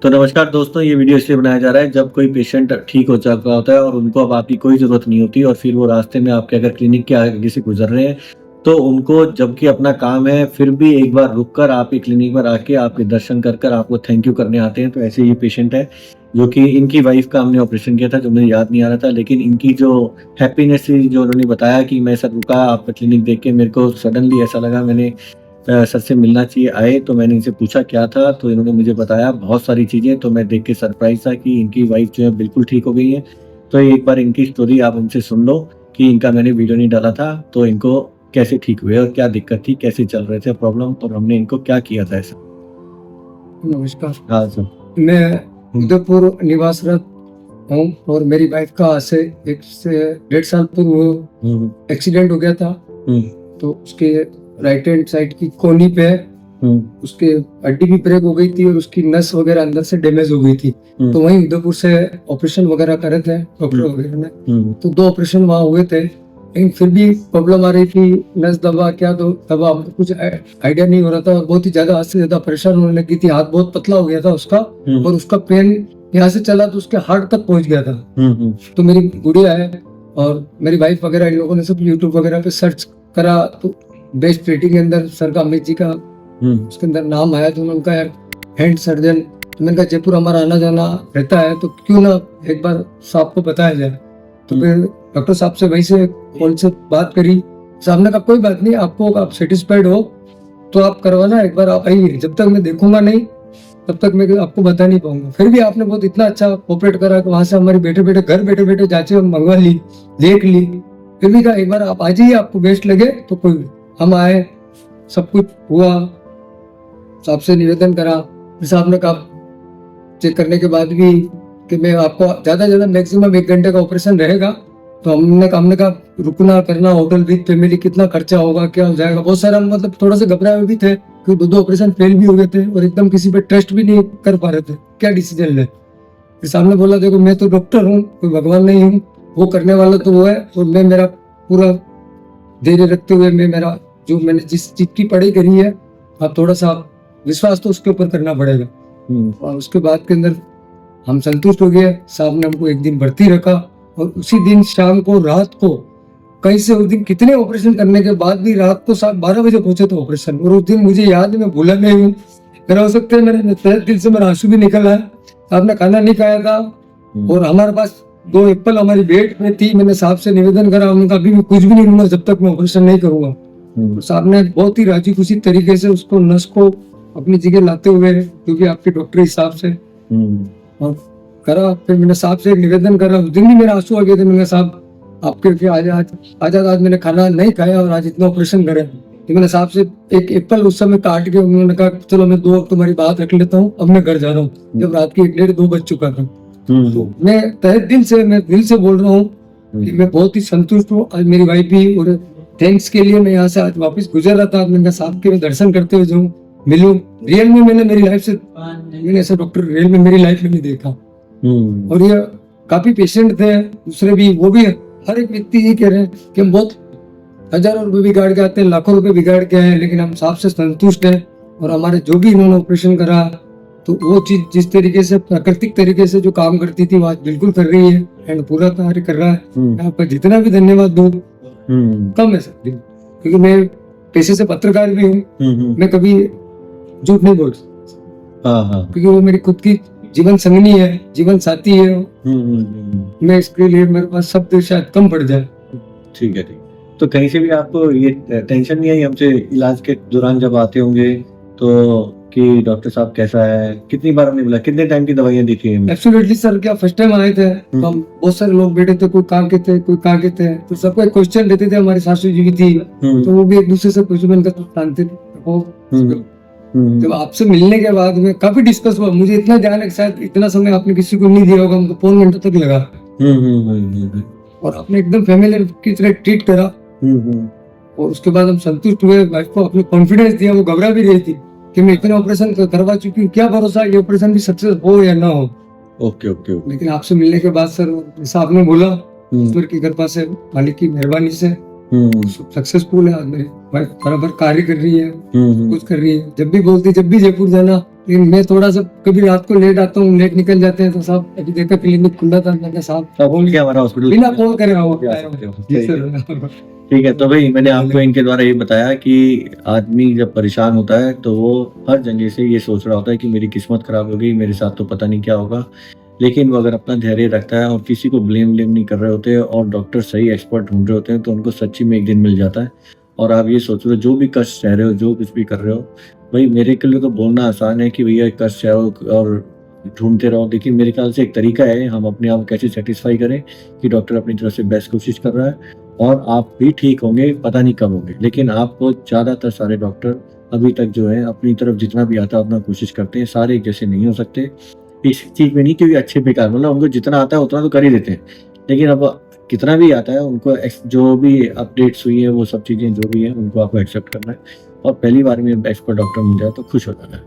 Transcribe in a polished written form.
तो नमस्कार दोस्तों, ये वीडियो इसलिए बनाया जा रहा है जब कोई पेशेंट ठीक हो चुका होता है और उनको अब आपकी कोई ज़रूरत नहीं होती और फिर वो रास्ते में आपके अगर क्लिनिक के आगे से गुज़र रहे हैं, तो उनको जबकि अपना काम है फिर भी एक बार रुक कर आपके क्लिनिक पर आके आपके दर्शन कर कर आपको थैंक यू करने आते हैं। तो ऐसे ये पेशेंट है जो कि इनकी वाइफ़ का हमने ऑपरेशन किया था, जो मुझे याद नहीं आ रहा था, लेकिन इनकी जो हैप्पीनेस थी, जो उन्होंने बताया कि मैं सर रुका आपका क्लिनिक देख के मेरे को सडनली ऐसा लगा मैंने सर से मिलना चाहिए आए, तो मैंने इनसे पूछा क्या था, तो इन्होंने मुझे बताया बहुत सारी चीज़ें, तो मैं देख के सरप्राइज़ था कि इनकी वाइफ़ जो है बिल्कुल ठीक हो गई है। तो एक बार इनकी स्टोरी आप उनसे सुन लो कि इनका मैंने वीडियो नहीं डाला था, तो इनको कैसे ठीक हुए और क्या दिक्कत थी, कैसे चल रहे थे प्रॉब्लम और हमने इनको क्या किया था ऐसा? नमस्कार। हाँ सर। मैं उदयपुर निवासरत हूँ और मेरी वाइफ का आज से 1 से 1.5 साल पूर्व एक्सीडेंट हो गया था। तो उसके राइट हैंड साइड की कोहनी पे उसके हड्डी भी ब्रेक हो गई थी और उसकी नस वगैरह अंदर से डैमेज हो गई थी। तो वहीं उदयपुर से ऑपरेशन वगैरह करे थे डॉक्टर वगैरह ने। तो 2 ऑपरेशन वहाँ हुए थे, लेकिन फिर भी प्रॉब्लम आ रही थी, नस दबा क्या तो दबा कुछ आइडिया नहीं हो रहा था और बहुत ही ज्यादा हद से ज्यादा परेशान होने लगी थी। हाथ बहुत पतला हो गया था उसका और उसका पेन यहाँ से चला तो उसके हार्ट तक पहुंच गया था। तो मेरी गुड़िया है और मेरी वाइफ वगैरह इन लोगों ने सब यूट्यूब वगैरह पे सर्च करा तो बेस्ट रेटिंग के अंदर सर का अमित जी का उसके अंदर नाम आया। तो उन्होंने कहा यार हैंड सर्जन, तो मैंने कहा जयपुर हमारा आना जाना रहता है तो क्यों ना एक बार साहब को बताया जाए। तो फिर डॉक्टर साहब से वहीं से कॉल से बात करी। साहब ने कहा कोई बात नहीं, आपको आप सेटिस्फाइड हो तो आप करवाना, एक बार आप आइए, जब तक मैं देखूंगा नहीं तब तक मैं आपको बता नहीं पाऊंगा। फिर भी आपने बहुत इतना अच्छा कोऑपरेट करा कि वहां से हमारी घर बैठे बैठे जांचें मंगवा ली, देख ली। फिर भी कहा एक बार आप आ जाइए, आपको बेस्ट लगे तो कोई। हम आए, सब कुछ हुआ, साहब से निवेदन करा। फिर साहब ने कहा चेक करने के बाद भी कि मैं आपको ज्यादा मैक्सिमम 1 घंटे का ऑपरेशन रहेगा। तो हमने कहा रुकना करना होटल विद फैमिली कितना खर्चा होगा, क्या हो जाएगा, बहुत सारा मतलब थोड़ा सा घबराए हुए भी थे क्योंकि 2 ऑपरेशन फेल भी हो गए थे और एकदम किसी पे ट्रस्ट भी नहीं कर पा रहे थे क्या डिसीजन ले। फिर सामने बोला देखो मैं तो डॉक्टर हूँ, कोई भगवान नहीं हूँ, वो करने वाला तो वो है और मैं मेरा पूरा धैर्य रखते हुए मैं मेरा जो मैंने जिस चीज की पढ़ाई करी है आप थोड़ा सा विश्वास तो उसके ऊपर करना पड़ेगा। और उसके बाद के अंदर हम संतुष्ट हो गए। साहब ने हमको 1 दिन भर्ती रखा और उसी दिन शाम को रात को कहीं से उस दिन कितने ऑपरेशन करने के बाद भी रात को 12 बजे पहुंचे थे ऑपरेशन। और उस दिन मुझे याद है, मैं भूला नहीं हूँ। मेरा हो सकता है मेरे तहे दिल से मेरा आंसू भी निकल आया। साहब ने खाना नहीं खाया था और हमारे पास 2 एप्पल हमारी बेड में थी। मैंने साहब से निवेदन करा, उनका अभी मैं कुछ भी नहीं लूंगा जब तक मैं ऑपरेशन नहीं करूंगा। साहब ने बहुत ही राजी खुशी तरीके से उसको नस को अपनी जगह लाते हुए क्योंकि आपके डॉक्टर हिसाब से और करा। फिर मैंने साहब से एक निवेदन करा, उस दिन भी मेरे आंसू आ गए थे। मैंने साहब आपके आज मैंने खाना नहीं खाया और आज इतना ऑपरेशन करे। तो मैंने साहब से एक एप्पल उस समय काट के उन्होंने कहा चलो मैं 2 तुम्हारी बात रख लेता हूँ, अब मैं घर जा रहा हूँ। जब रात की 1-1:30-2 बज चुका था। तो मैं तहे दिल से बोल रहा हूँ कि मैं बहुत ही संतुष्ट हूँ। आज मेरी वाइफ भी और थैंक्स के लिए मैं यहाँ से आज वापस गुजर रहा था। मैंने साहब के दर्शन करते हुए जाऊँ, मिलूं। रियल में मैंने मेरी लाइफ से मैंने ऐसा डॉक्टर रियल में मेरी लाइफ में नहीं देखा। और ये काफी पेशेंट थे दूसरे भी, वो भी हर एक व्यक्ति ये कह रहे हैं कि हम बहुत हजारों रुपए बिगाड़ के आते हैं, लाखों रुपए बिगाड़ के आए, लेकिन हम साहब से संतुष्ट हैं। और हमारे जो भी इन्होंने ऑपरेशन करा तो वो चीज जिस तरीके से प्राकृतिक तरीके से जो काम करती थी वो आज बिल्कुल कर रही है एंड पूरा कार्य कर रहा है। मैं आपका जितना भी धन्यवाद दूं कम है सर, क्योंकि मैं पेशे से पत्रकार भी हूँ। मैं कभी झूठ नहीं बोल क्योंकि वो मेरी खुद की जीवन संगनी है, जीवन साथी है। मैं इसके लिए मेरे पास शब्द शायद कम पड़ जाए। ठीक है, ठीक। तो कहीं से भी आपको ये टेंशन नहीं आई हमसे इलाज के दौरान जब आते होंगे तो कि डॉक्टर साहब कैसा है, कितनी बार हमने बोला, कितने टाइम की दवाइयाँ दी थी? एब्सोल्युटली सर, क्या फर्स्ट टाइम आए थे तो हम बहुत सारे लोग बैठे थे, कोई कहाँ के थे कोई कहाँ के थे, तो सबको एक क्वेश्चन देते थे। हमारी सासू जी भी थी तो वो भी एक दूसरे से क्वेश्चन जानते थे। जब आपसे मिलने के बाद में काफी डिस्कस हुआ, मुझे इतना ध्यान है शायद इतना समय आपने किसी को नहीं दिया होगा, हमको 5 घंटे तक लगा। और आपने एकदम फैमिली की तरह ट्रीट करा। और उसके बाद हम संतुष्ट हुए। वाइफ को अपने कॉन्फिडेंस दिया, वो घबरा भी रही थी कि मैं इतने ऑपरेशन करवा चुकी हूँ, क्या भरोसा ये ऑपरेशन भी सक्सेस हो या ना हो। Okay okay. लेकिन आपसे मिलने के बाद सर जैसा आपने बोला ईश्वर की कृपा से, मालिक की मेहरबानी से सक्सेसफुल है। आज मेरी वाइफ बराबर कार्य कर रही है, कुछ कर रही है। जब भी बोलती जब भी जयपुर जाना, लेकिन मैं थोड़ा सा कभी रात को लेट आता हूँ, लेट निकल जाते हैं, तो साहब अभी देखा क्लिनिक खुला था, मैंने साहब बोल के हमारा हॉस्पिटल बिना कॉल करे आओ। जी सर। ठीक है, तो भाई मैंने आपको इनके द्वारा ये बताया कि आदमी जब परेशान होता है तो वो हर जगह से ये सोच रहा होता है कि मेरी किस्मत खराब हो गई, मेरे साथ तो पता नहीं क्या होगा। लेकिन वो अगर अपना धैर्य रखता है और किसी को ब्लेम नहीं कर रहे होते और डॉक्टर सही एक्सपर्ट ढूंढ रहे होते हैं, तो उनको सच्ची में एक दिन मिल जाता है। और आप ये सोच रहे हो, जो भी कष्ट सह रहे हो, जो कुछ भी कर रहे हो, भाई मेरे के लिए तो बोलना आसान है कि भैया कष्ट सहो और ढूंढते रहो, लेकिन मेरे ख्याल से एक तरीका है हम अपने आप को कैसे सेटिस्फाई करें कि डॉक्टर अपनी तरफ से बेस्ट कोशिश कर रहा है और आप भी ठीक होंगे, पता नहीं कब होंगे। लेकिन आपको ज़्यादातर सारे डॉक्टर अभी तक जो है अपनी तरफ जितना भी आता है उतना कोशिश करते हैं, सारे एक जैसे नहीं हो सकते। इस चीज़ में नहीं कि अच्छे बेकार, मतलब उनको जितना आता है उतना तो कर ही देते हैं, लेकिन अब कितना भी आता है उनको जो भी अपडेट्स हुई है वो सब चीज़ें जो भी है उनको आपको एक्सेप्ट करना है और पहली बार में बेस्ट पर डॉक्टर मिल जाए तो खुश हो जाना है।